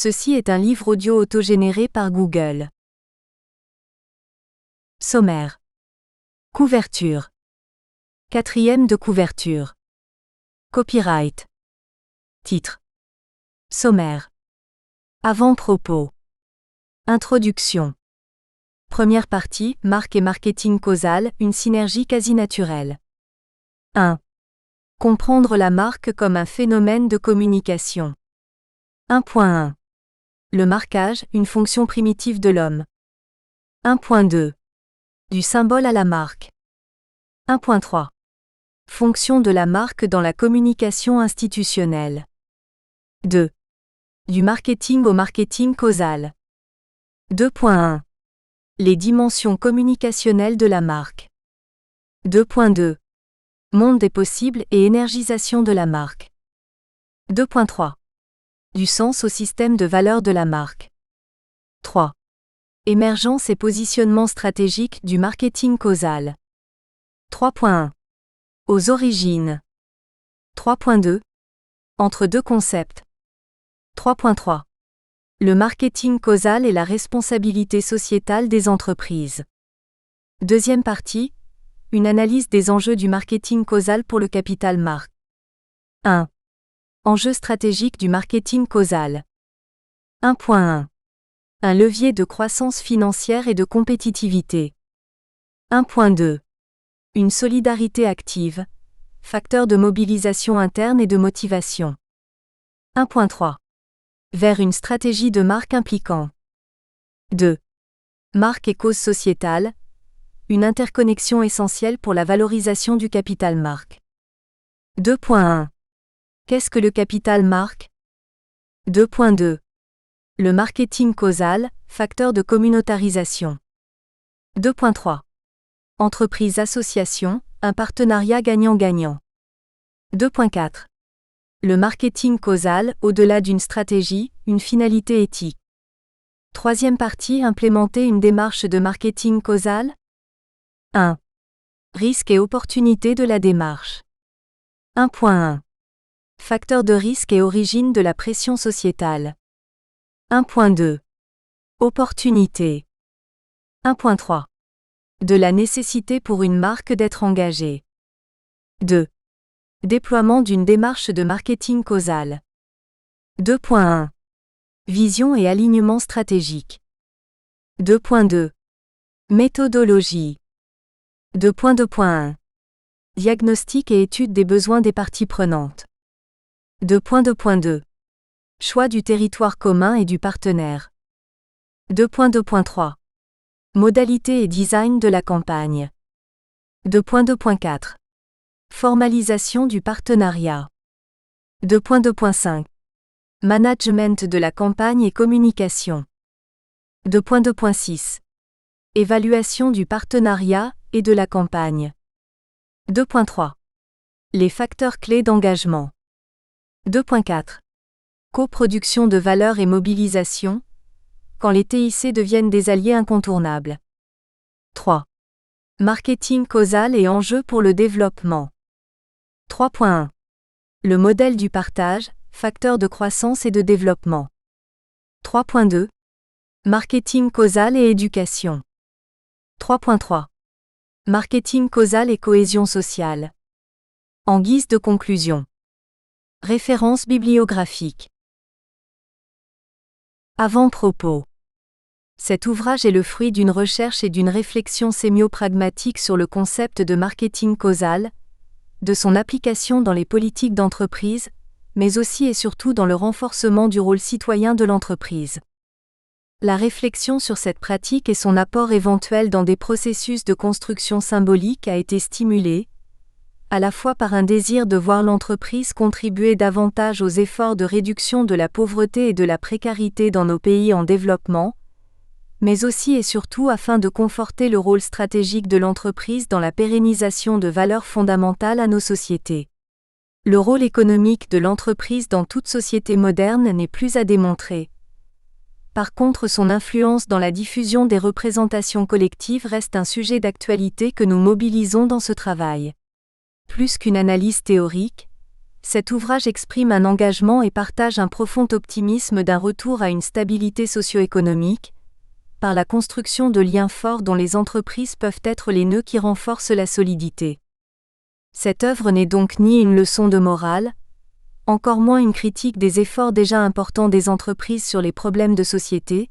Ceci est un livre audio autogénéré par Google. Sommaire. Couverture. 4e de couverture. Copyright. Titre. Sommaire. Avant-propos. Introduction. Première partie, marque et marketing causal, une synergie quasi naturelle. 1. Comprendre la marque comme un phénomène de communication. 1.1. Le marquage, une fonction primitive de l'homme. 1.2. Du symbole à la marque. 1.3. Fonction de la marque dans la communication institutionnelle. 2. Du marketing au marketing causal. 2.1. Les dimensions communicationnelles de la marque. 2.2. Monde des possibles et énergisation de la marque. 2.3. Du sens au système de valeurs de la marque. 3. Émergence et positionnement stratégique du marketing causal. 3.1. Aux origines. 3.2. Entre deux concepts. 3.3. Le marketing causal et la responsabilité sociétale des entreprises. Deuxième partie. Une analyse des enjeux du marketing causal pour le capital marque. 1. Enjeux stratégiques du marketing causal. 1.1. Un levier de croissance financière et de compétitivité. 1.2. Une solidarité active, facteur de mobilisation interne et de motivation. 1.3. Vers une stratégie de marque impliquant. 2. Marque et cause sociétale, une interconnexion essentielle pour la valorisation du capital marque. 2.1. Qu'est-ce que le capital marque ? 2.2. Le marketing causal, facteur de communautarisation. 2.3. Entreprise-association, un partenariat gagnant-gagnant. 2.4. Le marketing causal, au-delà d'une stratégie, une finalité éthique. Troisième partie, implémenter une démarche de marketing causal. 1. Risques et opportunités de la démarche. 1.1. Facteurs de risque et origine de la pression sociétale. 1.2. Opportunités. 1.3. De la nécessité pour une marque d'être engagée. 2. Déploiement d'une démarche de marketing causal. 2.1. Vision et alignement stratégique. 2.2. Méthodologie. 2.2.1. Diagnostic et étude des besoins des parties prenantes. 2.2.2. Choix du territoire commun et du partenaire. 2.2.3. Modalité et design de la campagne. 2.2.4. Formalisation du partenariat. 2.2.5. Management de la campagne et communication. 2.2.6. Évaluation du partenariat et de la campagne. 2.3. Les facteurs clés d'engagement. 2.4. Coproduction de valeur et mobilisation, quand les TIC deviennent des alliés incontournables. 3. Marketing causal et enjeux pour le développement. 3.1. Le modèle du partage, facteur de croissance et de développement. 3.2. Marketing causal et éducation. 3.3. Marketing causal et cohésion sociale. En guise de conclusion. Références bibliographiques. Avant-propos. Cet ouvrage est le fruit d'une recherche et d'une réflexion sémio-pragmatique sur le concept de marketing causal, de son application dans les politiques d'entreprise, mais aussi et surtout dans le renforcement du rôle citoyen de l'entreprise. La réflexion sur cette pratique et son apport éventuel dans des processus de construction symbolique a été stimulée, à la fois par un désir de voir l'entreprise contribuer davantage aux efforts de réduction de la pauvreté et de la précarité dans nos pays en développement, mais aussi et surtout afin de conforter le rôle stratégique de l'entreprise dans la pérennisation de valeurs fondamentales à nos sociétés. Le rôle économique de l'entreprise dans toute société moderne n'est plus à démontrer. Par contre, son influence dans la diffusion des représentations collectives reste un sujet d'actualité que nous mobilisons dans ce travail. Plus qu'une analyse théorique, Cet ouvrage exprime un engagement et partage un profond optimisme d'un retour à une stabilité socio-économique, par la construction de liens forts dont les entreprises peuvent être les nœuds qui renforcent la solidité. Cette œuvre n'est donc ni une leçon de morale, encore moins une critique des efforts déjà importants des entreprises sur les problèmes de société,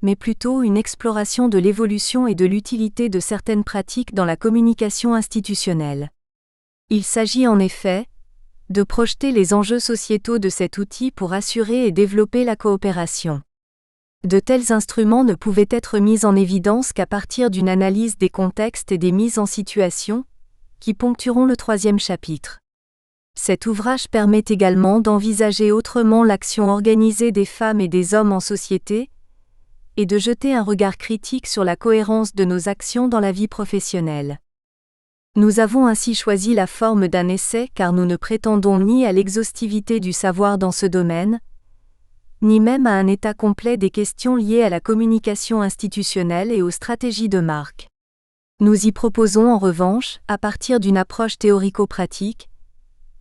mais plutôt une exploration de l'évolution et de l'utilité de certaines pratiques dans la communication institutionnelle. Il s'agit en effet de projeter les enjeux sociétaux de cet outil pour assurer et développer la coopération. De tels instruments ne pouvaient être mis en évidence qu'à partir d'une analyse des contextes et des mises en situation, qui ponctueront le 3e chapitre. Cet ouvrage permet également d'envisager autrement l'action organisée des femmes et des hommes en société, et de jeter un regard critique sur la cohérence de nos actions dans la vie professionnelle. Nous avons ainsi choisi la forme d'un essai car nous ne prétendons ni à l'exhaustivité du savoir dans ce domaine, ni même à un état complet des questions liées à la communication institutionnelle et aux stratégies de marque. Nous y proposons en revanche, à partir d'une approche théorico-pratique,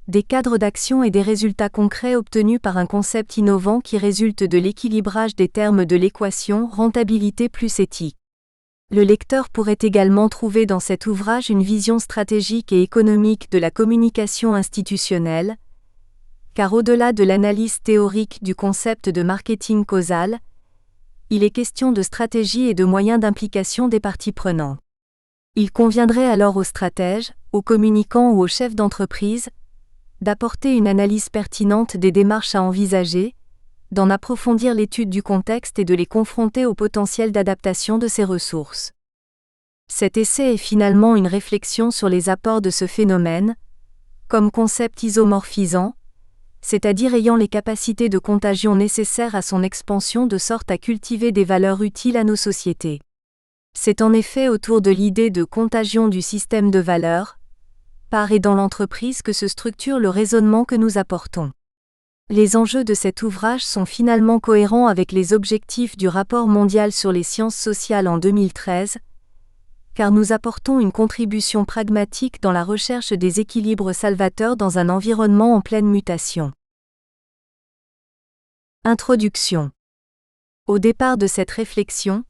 des cadres d'action et des résultats concrets obtenus par un concept innovant qui résulte de l'équilibrage des termes de l'équation rentabilité plus éthique. Le lecteur pourrait également trouver dans cet ouvrage une vision stratégique et économique de la communication institutionnelle, car au-delà de l'analyse théorique du concept de marketing causal, il est question de stratégie et de moyens d'implication des parties prenantes. Il conviendrait alors aux stratèges, aux communicants ou aux chefs d'entreprise d'apporter une analyse pertinente des démarches à envisager, d'en approfondir l'étude du contexte et de les confronter au potentiel d'adaptation de ces ressources. Cet essai est finalement une réflexion sur les apports de ce phénomène, comme concept isomorphisant, c'est-à-dire ayant les capacités de contagion nécessaires à son expansion de sorte à cultiver des valeurs utiles à nos sociétés. C'est en effet autour de l'idée de contagion du système de valeurs, par et dans l'entreprise que se structure le raisonnement que nous apportons. Les enjeux de cet ouvrage sont finalement cohérents avec les objectifs du rapport mondial sur les sciences sociales en 2013, car nous apportons une contribution pragmatique dans la recherche des équilibres salvateurs dans un environnement en pleine mutation. Introduction. Au départ de cette réflexion,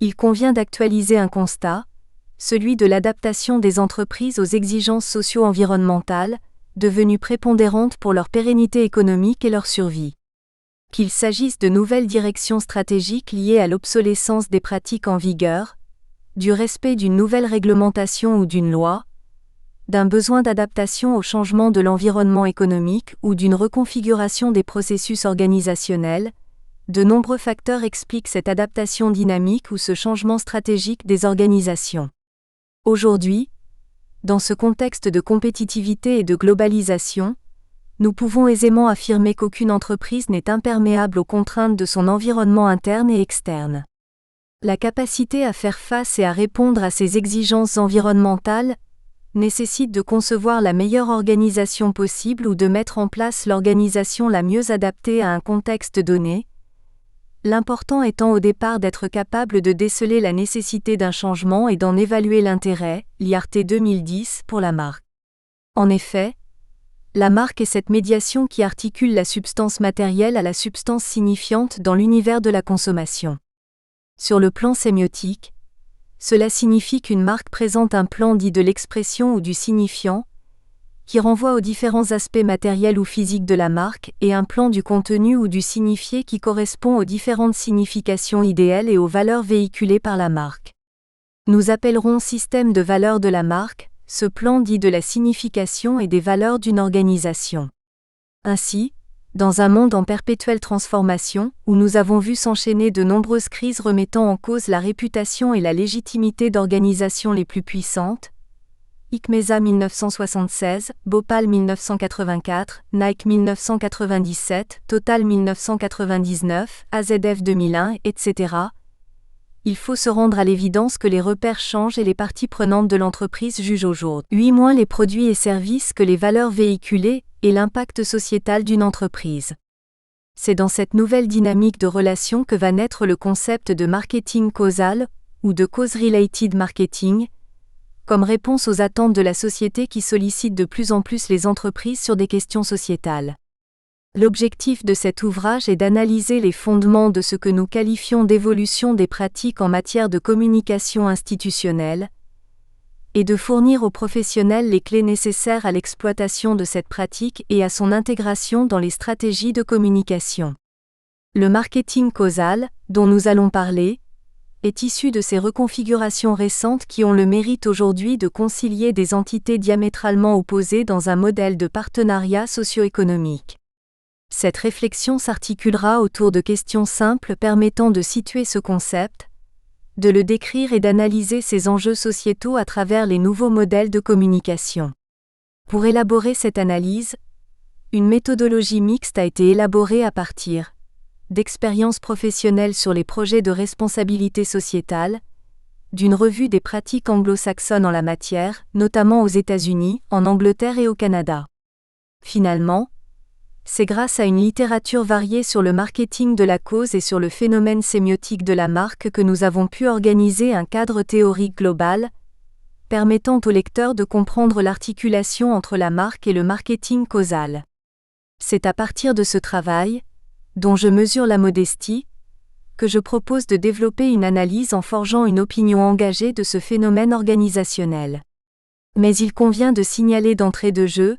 il convient d'actualiser un constat, celui de l'adaptation des entreprises aux exigences socio-environnementales, devenues prépondérantes pour leur pérennité économique et leur survie. Qu'il s'agisse de nouvelles directions stratégiques liées à l'obsolescence des pratiques en vigueur, du respect d'une nouvelle réglementation ou d'une loi, d'un besoin d'adaptation au changement de l'environnement économique ou d'une reconfiguration des processus organisationnels, de nombreux facteurs expliquent cette adaptation dynamique ou ce changement stratégique des organisations. Aujourd'hui, dans ce contexte de compétitivité et de globalisation, nous pouvons aisément affirmer qu'aucune entreprise n'est imperméable aux contraintes de son environnement interne et externe. La capacité à faire face et à répondre à ces exigences environnementales nécessite de concevoir la meilleure organisation possible ou de mettre en place l'organisation la mieux adaptée à un contexte donné, l'important étant au départ d'être capable de déceler la nécessité d'un changement et d'en évaluer l'intérêt, l'IRT 2010, pour la marque. En effet, la marque est cette médiation qui articule la substance matérielle à la substance signifiante dans l'univers de la consommation. Sur le plan sémiotique, cela signifie qu'une marque présente un plan dit de l'expression ou du signifiant, qui renvoie aux différents aspects matériels ou physiques de la marque, et un plan du contenu ou du signifié qui correspond aux différentes significations idéales et aux valeurs véhiculées par la marque. Nous appellerons système de valeurs de la marque, ce plan dit de la signification et des valeurs d'une organisation. Ainsi, dans un monde en perpétuelle transformation, où nous avons vu s'enchaîner de nombreuses crises remettant en cause la réputation et la légitimité d'organisations les plus puissantes, ICMESA 1976, Bhopal 1984, Nike 1997, Total 1999, AZF 2001, etc., il faut se rendre à l'évidence que les repères changent et les parties prenantes de l'entreprise jugent aujourd'hui moins les produits et services que les valeurs véhiculées et l'impact sociétal d'une entreprise. C'est dans cette nouvelle dynamique de relation que va naître le concept de marketing causal, ou de cause-related marketing, comme réponse aux attentes de la société qui sollicite de plus en plus les entreprises sur des questions sociétales. L'objectif de cet ouvrage est d'analyser les fondements de ce que nous qualifions d'évolution des pratiques en matière de communication institutionnelle, et de fournir aux professionnels les clés nécessaires à l'exploitation de cette pratique et à son intégration dans les stratégies de communication. Le marketing causal, dont nous allons parler, est issu de ces reconfigurations récentes qui ont le mérite aujourd'hui de concilier des entités diamétralement opposées dans un modèle de partenariat socio-économique. Cette réflexion s'articulera autour de questions simples permettant de situer ce concept, de le décrire et d'analyser ses enjeux sociétaux à travers les nouveaux modèles de communication. Pour élaborer cette analyse, une méthodologie mixte a été élaborée à partir d'expériences professionnelles sur les projets de responsabilité sociétale, d'une revue des pratiques anglo-saxonnes en la matière, notamment aux États-Unis, en Angleterre et au Canada. Finalement, c'est grâce à une littérature variée sur le marketing de la cause et sur le phénomène sémiotique de la marque que nous avons pu organiser un cadre théorique global, permettant au lecteur de comprendre l'articulation entre la marque et le marketing causal. C'est à partir de ce travail, dont je mesure la modestie, que je propose de développer une analyse en forgeant une opinion engagée de ce phénomène organisationnel. Mais il convient de signaler d'entrée de jeu,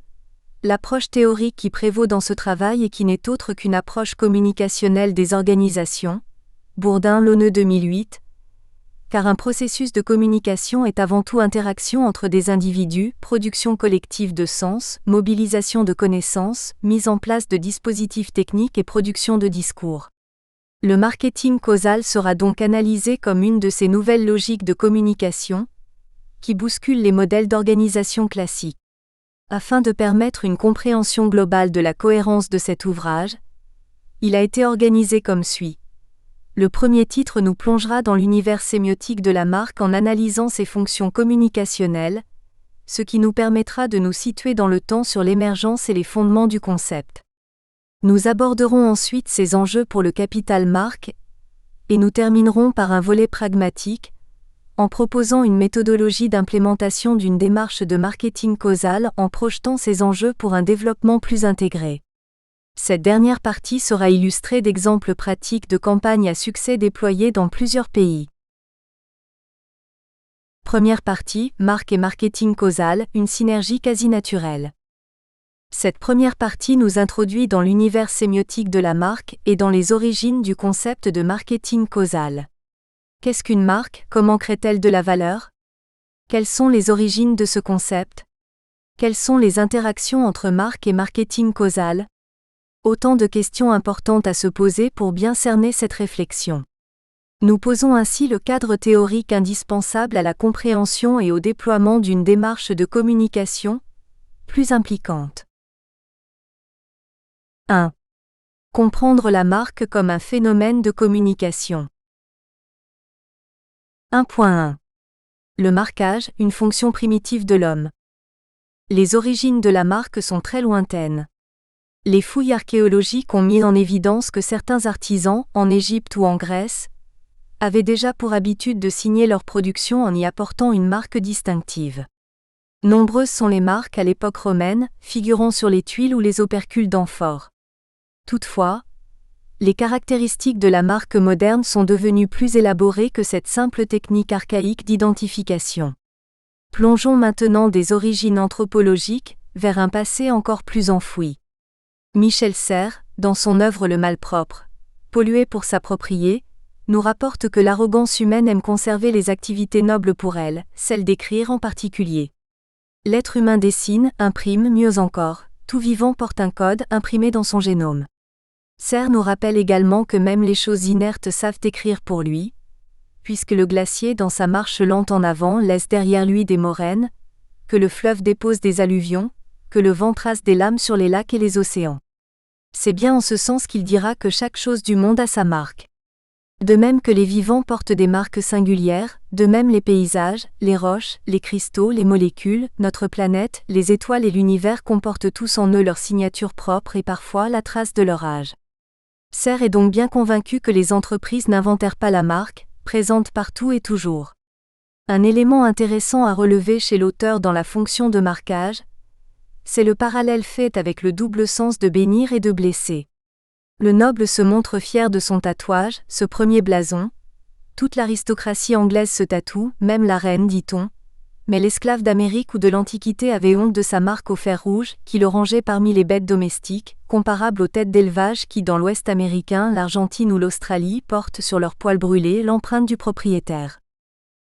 l'approche théorique qui prévaut dans ce travail et qui n'est autre qu'une approche communicationnelle des organisations, Bourdin-Launeux 2008, car un processus de communication est avant tout interaction entre des individus, production collective de sens, mobilisation de connaissances, mise en place de dispositifs techniques et production de discours. Le marketing causal sera donc analysé comme une de ces nouvelles logiques de communication, qui bousculent les modèles d'organisation classiques. Afin de permettre une compréhension globale de la cohérence de cet ouvrage, il a été organisé comme suit. Le premier titre nous plongera dans l'univers sémiotique de la marque en analysant ses fonctions communicationnelles, ce qui nous permettra de nous situer dans le temps sur l'émergence et les fondements du concept. Nous aborderons ensuite ses enjeux pour le capital marque, et nous terminerons par un volet pragmatique, en proposant une méthodologie d'implémentation d'une démarche de marketing causal en projetant ces enjeux pour un développement plus intégré. Cette dernière partie sera illustrée d'exemples pratiques de campagnes à succès déployées dans plusieurs pays. Première partie, marque et marketing causal, une synergie quasi naturelle. Cette première partie nous introduit dans l'univers sémiotique de la marque et dans les origines du concept de marketing causal. Qu'est-ce qu'une marque? Comment crée-t-elle de la valeur? Quelles sont les origines de ce concept? Quelles sont les interactions entre marque et marketing causal? Autant de questions importantes à se poser pour bien cerner cette réflexion. Nous posons ainsi le cadre théorique indispensable à la compréhension et au déploiement d'une démarche de communication plus impliquante. 1. Comprendre la marque comme un phénomène de communication. 1.1. Le marquage, une fonction primitive de l'homme. Les origines de la marque sont très lointaines. Les fouilles archéologiques ont mis en évidence que certains artisans, en Égypte ou en Grèce, avaient déjà pour habitude de signer leur production en y apportant une marque distinctive. Nombreuses sont les marques à l'époque romaine, figurant sur les tuiles ou les opercules d'amphores. Toutefois, les caractéristiques de la marque moderne sont devenues plus élaborées que cette simple technique archaïque d'identification. Plongeons maintenant des origines anthropologiques vers un passé encore plus enfoui. Michel Serres, dans son œuvre Le Malpropre, pollué pour s'approprier, nous rapporte que l'arrogance humaine aime conserver les activités nobles pour elle, celle d'écrire en particulier. L'être humain dessine, imprime, mieux encore, tout vivant porte un code imprimé dans son génome. Serres nous rappelle également que même les choses inertes savent écrire pour lui, puisque le glacier dans sa marche lente en avant laisse derrière lui des moraines, que le fleuve dépose des alluvions, que le vent trace des lames sur les lacs et les océans. C'est bien en ce sens qu'il dira que chaque chose du monde a sa marque. De même que les vivants portent des marques singulières, de même les paysages, les roches, les cristaux, les molécules, notre planète, les étoiles et l'univers comportent tous en eux leur signature propre et parfois la trace de leur âge. Serres est donc bien convaincu que les entreprises n'inventèrent pas la marque, présente partout et toujours. Un élément intéressant à relever chez l'auteur dans la fonction de marquage, c'est le parallèle fait avec le double sens de bénir et de blesser. Le noble se montre fier de son tatouage, ce premier blason. Toute l'aristocratie anglaise se tatoue, même la reine, dit-on. Mais l'esclave d'Amérique ou de l'Antiquité avait honte de sa marque au fer rouge, qui le rangeait parmi les bêtes domestiques, comparables aux têtes d'élevage qui, dans l'Ouest américain, l'Argentine ou l'Australie, portent sur leurs poils brûlés l'empreinte du propriétaire.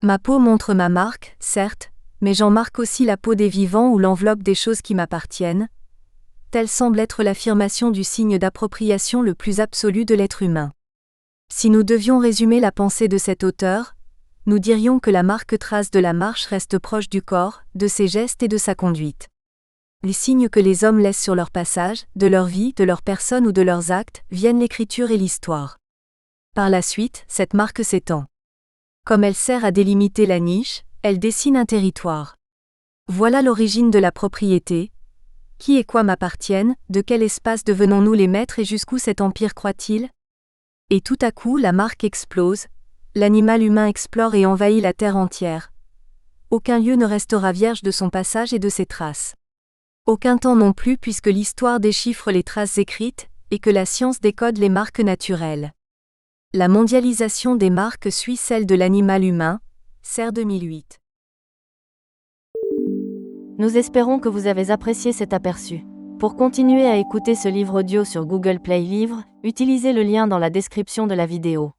Ma peau montre ma marque, certes, mais j'en marque aussi la peau des vivants ou l'enveloppe des choses qui m'appartiennent. Telle semble être l'affirmation du signe d'appropriation le plus absolu de l'être humain. Si nous devions résumer la pensée de cet auteur, nous dirions que la marque-trace de la marche reste proche du corps, de ses gestes et de sa conduite. Les signes que les hommes laissent sur leur passage, de leur vie, de leur personne ou de leurs actes, viennent l'écriture et l'histoire. Par la suite, cette marque s'étend. Comme elle sert à délimiter la niche, elle dessine un territoire. Voilà l'origine de la propriété. Qui et quoi m'appartiennent, de quel espace devenons-nous les maîtres et jusqu'où cet empire croît-il ? Et tout à coup la marque explose, l'animal humain explore et envahit la terre entière. Aucun lieu ne restera vierge de son passage et de ses traces. Aucun temps non plus puisque l'histoire déchiffre les traces écrites, et que la science décode les marques naturelles. La mondialisation des marques suit celle de l'animal humain, Serre 2008. Nous espérons que vous avez apprécié cet aperçu. Pour continuer à écouter ce livre audio sur Google Play Livres, utilisez le lien dans la description de la vidéo.